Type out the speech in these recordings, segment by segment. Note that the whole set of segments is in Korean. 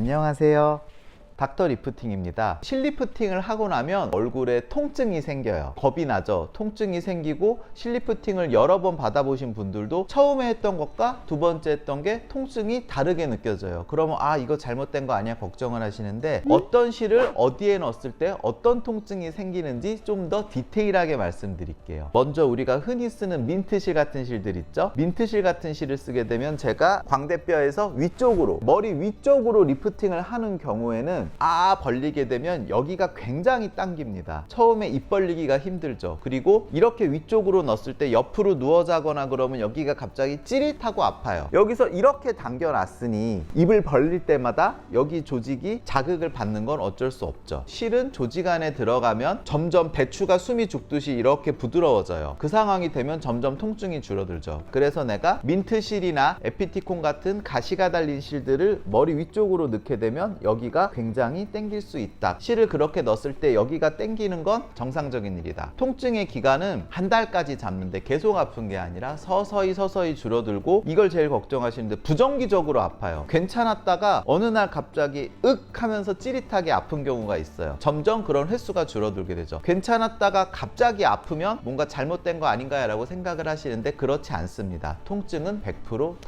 안녕하세요. 닥터 리프팅입니다. 실리프팅을 하고 나면 얼굴에 통증이 생겨요. 겁이 나죠. 통증이 생기고 실리프팅을 여러 번 받아보신 분들도 처음에 했던 것과 두 번째 했던 게 통증이 다르게 느껴져요. 그러면 이거 잘못된 거 아니야 걱정을 하시는데 어떤 실을 어디에 넣었을 때 어떤 통증이 생기는지 좀 더 디테일하게 말씀드릴게요. 먼저 우리가 흔히 쓰는 민트실 같은 실들 있죠. 민트실 같은 실을 쓰게 되면 제가 광대뼈에서 위쪽으로, 머리 위쪽으로 리프팅을 하는 경우에는 벌리게 되면 여기가 굉장히 당깁니다. 처음에 입 벌리기가 힘들죠. 그리고 이렇게 위쪽으로 넣었을 때 옆으로 누워 자거나 그러면 여기가 갑자기 찌릿하고 아파요. 여기서 이렇게 당겨 놨으니 입을 벌릴 때마다 여기 조직이 자극을 받는 건 어쩔 수 없죠. 실은 조직 안에 들어가면 점점 배추가 숨이 죽듯이 이렇게 부드러워져요. 그 상황이 되면 점점 통증이 줄어들죠. 그래서 내가 민트실이나 에피티콘 같은 가시가 달린 실들을 머리 위쪽으로 넣게 되면 여기가 굉장히 땡길 수 있다. 실을 그렇게 넣었을 때 여기가 땡기는 건 정상적인 일이다. 통증의 기간은 한 달까지 잡는데 계속 아픈 게 아니라 서서히 줄어들고, 이걸 제일 걱정하시는데 부정기적으로 아파요. 괜찮았다가 어느 날 갑자기 하면서 찌릿하게 아픈 경우가 있어요. 점점 그런 횟수가 줄어들게 되죠. 괜찮았다가 갑자기 아프면 뭔가 잘못된 거 아닌가 라고 생각을 하시는데 그렇지 않습니다. 통증은 100%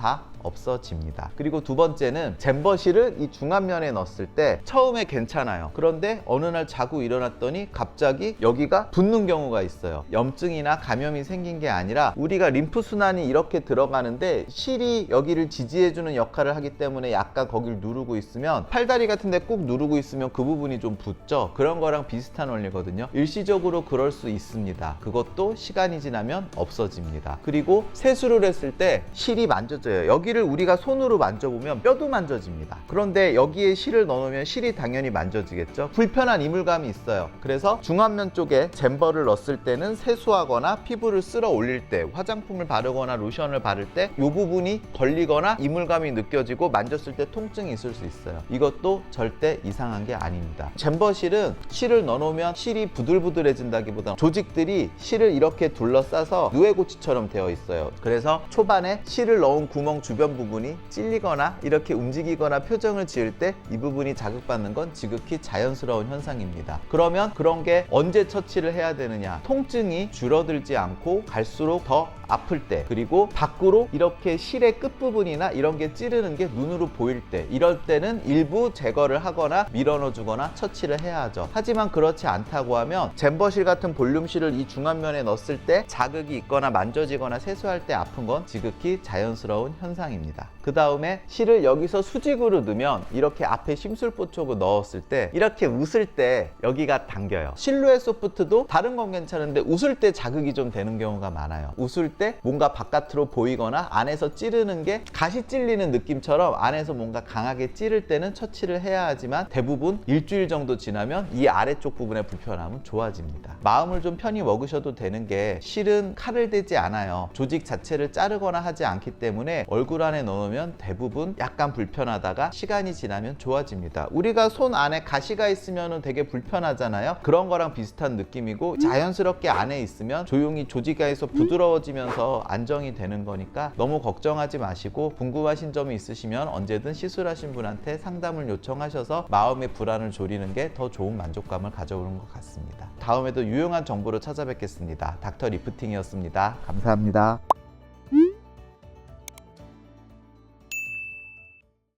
없어집니다. 그리고 두 번째는 잼버실을 이 중안면에 넣었을 때 처음에 괜찮아요. 그런데 어느 날 자고 일어났더니 갑자기 여기가 붓는 경우가 있어요. 염증이나 감염이 생긴 게 아니라 우리가 림프순환이 이렇게 들어가는데 실이 여기를 지지해주는 역할을 하기 때문에 약간 거길 누르고 있으면, 팔다리 같은 데 꾹 누르고 있으면 그 부분이 좀 붓죠. 그런 거랑 비슷한 원리거든요. 일시적으로 그럴 수 있습니다. 그것도 시간이 지나면 없어집니다. 그리고 세수를 했을 때 실이 만져져요. 여기를 우리가 손으로 만져보면 뼈도 만져집니다. 그런데 여기에 실을 넣어놓으면 실이 당연히 만져지겠죠. 불편한 이물감이 있어요. 그래서 중안면 쪽에 잼버를 넣었을 때는 세수하거나 피부를 쓸어 올릴 때, 화장품을 바르거나 로션을 바를 때 이 부분이 걸리거나 이물감이 느껴지고 만졌을 때 통증이 있을 수 있어요. 이것도 절대 이상한 게 아닙니다. 잼버실은 실을 넣어놓으면 실이 부들부들해진다기보다 조직들이 실을 이렇게 둘러싸서 누에고치처럼 되어 있어요. 그래서 초반에 실을 넣은 구멍 주변 부분이 찔리거나 이렇게 움직이거나 표정을 지을 때 이 부분이 자극받는 건 지극히 자연스러운 현상입니다. 그러면 그런 게 언제 처치를 해야 되느냐? 통증이 줄어들지 않고 갈수록 더 아플 때, 그리고 밖으로 이렇게 실의 끝부분이나 이런 게 찌르는 게 눈으로 보일 때, 이럴 때는 일부 제거를 하거나 밀어넣어 주거나 처치를 해야 하죠. 하지만 그렇지 않다고 하면 잼버실 같은 볼륨실을 이 중안면에 넣었을 때 자극이 있거나 만져지거나 세수할 때 아픈 건 지극히 자연스러운 현상입니다. 그 다음에 실을 여기서 수직으로 넣으면 이렇게 앞에 심술보 쪽을 넣었을 때 이렇게 웃을 때 여기가 당겨요. 실루엣 소프트도 다른 건 괜찮은데 웃을 때 자극이 좀 되는 경우가 많아요. 웃을 때 뭔가 바깥으로 보이거나 안에서 찌르는 게 가시 찔리는 느낌처럼 안에서 뭔가 강하게 찌를 때는 처치를 해야 하지만 대부분 일주일 정도 지나면 이 아래쪽 부분의 불편함은 좋아집니다. 마음을 좀 편히 먹으셔도 되는 게, 실은 칼을 대지 않아요. 조직 자체를 자르거나 하지 않기 때문에 얼굴 안에 넣으면 대부분 약간 불편하다가 시간이 지나면 좋아집니다. 우리가 손 안에 가시가 있으면 되게 불편하잖아요. 그런 거랑 비슷한 느낌이고, 자연스럽게 안에 있으면 조용히 조직에서 부드러워지면서 안정이 되는 거니까 너무 걱정하지 마시고, 궁금하신 점이 있으시면 언제든 시술하신 분한테 상담을 요청하셔서 마음의 불안을 조리는 게 더 좋은 만족감을 가져오는 것 같습니다. 다음에도 유용한 정보로 찾아뵙겠습니다. 닥터 리프팅이었습니다. 감사합니다.